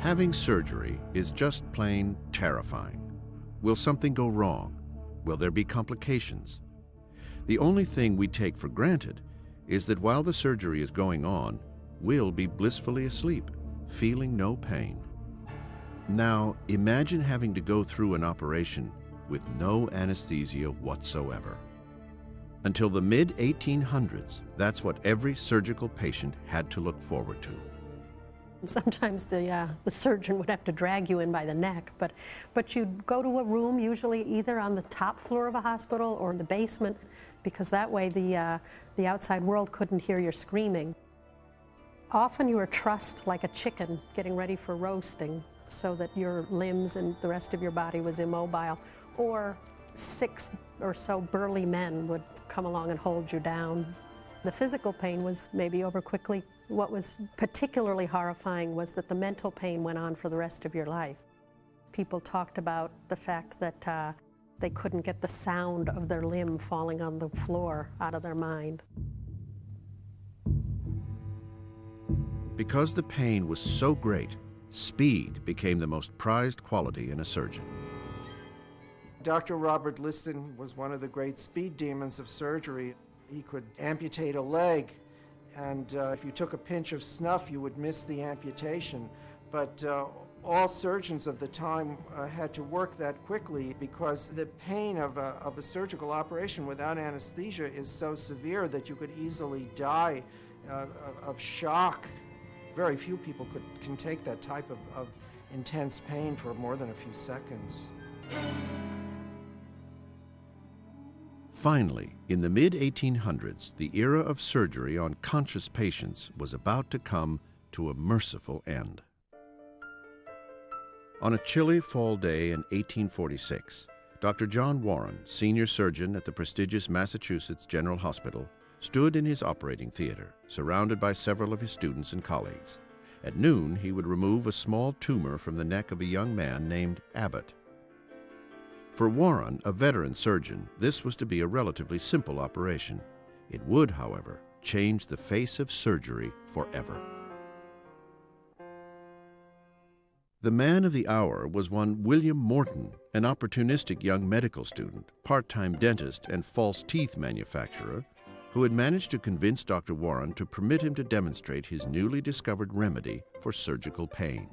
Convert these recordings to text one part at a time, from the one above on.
Having surgery is just plain terrifying. Will something go wrong? Will there be complications? The only thing we take for granted is that while the surgery is going on, we'll be blissfully asleep, feeling no pain. Now, imagine having to go through an operation with no anesthesia whatsoever. Until the mid-1800s, that's what every surgical patient had to look forward to. Sometimes the surgeon would have to drag you in by the neck, but you'd go to a room, usually either on the top floor of a hospital or in the basement, because that way the outside world couldn't hear your screaming. Often you were trussed like a chicken getting ready for roasting so that your limbs and the rest of your body was immobile, or 6 or so burly men would come along and hold you down. The physical pain was maybe over quickly. What was particularly horrifying was that the mental pain went on for the rest of your life. People talked about the fact that they couldn't get the sound of their limb falling on the floor out of their mind. Because the pain was so great, speed became the most prized quality in a surgeon. Dr. Robert Liston was one of the great speed demons of surgery. He could amputate a leg, and if you took a pinch of snuff, you would miss the amputation. But all surgeons of the time had to work that quickly because the pain of a surgical operation without anesthesia is so severe that you could easily die of shock. Very few people can take that type of intense pain for more than a few seconds. Finally, in the mid-1800s, the era of surgery on conscious patients was about to come to a merciful end. On a chilly fall day in 1846, Dr. John Warren, senior surgeon at the prestigious Massachusetts General Hospital, stood in his operating theater, surrounded by several of his students and colleagues. At noon, he would remove a small tumor from the neck of a young man named Abbott. For Warren, a veteran surgeon, this was to be a relatively simple operation. It would, however, change the face of surgery forever. The man of the hour was one William Morton, an opportunistic young medical student, part-time dentist, and false teeth manufacturer, who had managed to convince Dr. Warren to permit him to demonstrate his newly discovered remedy for surgical pain.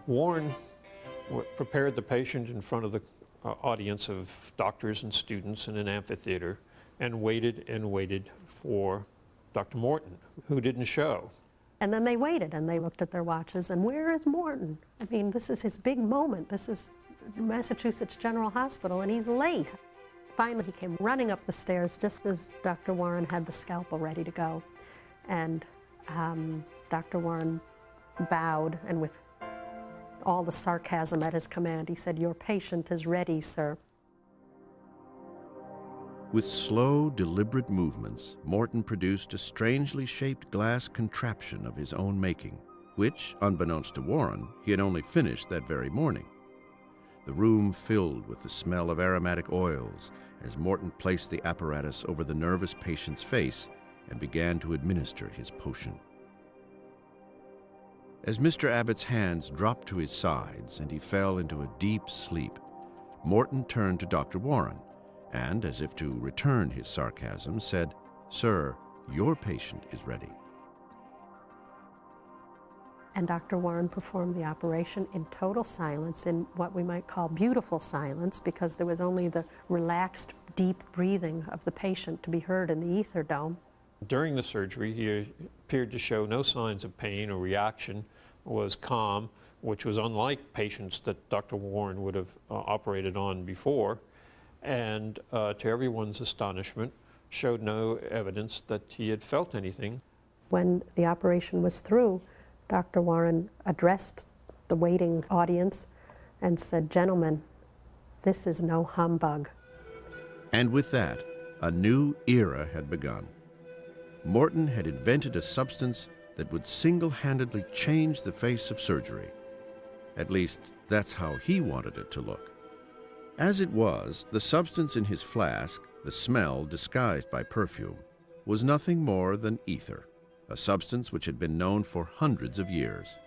Warren prepared the patient in front of the audience of doctors and students in an amphitheater and waited for Dr. Morton, who didn't show. And then they waited and they looked at their watches, and where is Morton? I mean, this is his big moment. This is Massachusetts General Hospital, and he's late. Finally, he came running up the stairs just as Dr. Warren had the scalpel ready to go. And Dr. Warren bowed, and with all the sarcasm at his command, he said, "Your patient is ready, sir." With slow, deliberate movements, Morton produced a strangely shaped glass contraption of his own making, which, unbeknownst to Warren, he had only finished that very morning. The room filled with the smell of aromatic oils as Morton placed the apparatus over the nervous patient's face and began to administer his potion. As Mr. Abbott's hands dropped to his sides and he fell into a deep sleep, Morton turned to Dr. Warren and, as if to return his sarcasm, said, "Sir, your patient is ready." And Dr. Warren performed the operation in total silence, in what we might call beautiful silence, because there was only the relaxed, deep breathing of the patient to be heard in the ether dome. During the surgery, he appeared to show no signs of pain or reaction, was calm, which was unlike patients that Dr. Warren would have operated on before, and to everyone's astonishment, showed no evidence that he had felt anything. When the operation was through, Dr. Warren addressed the waiting audience and said, "Gentlemen, this is no humbug." And with that, a new era had begun. Morton had invented a substance that would single-handedly change the face of surgery. At least, that's how he wanted it to look. As it was, the substance in his flask, the smell disguised by perfume, was nothing more than ether, a substance which had been known for hundreds of years.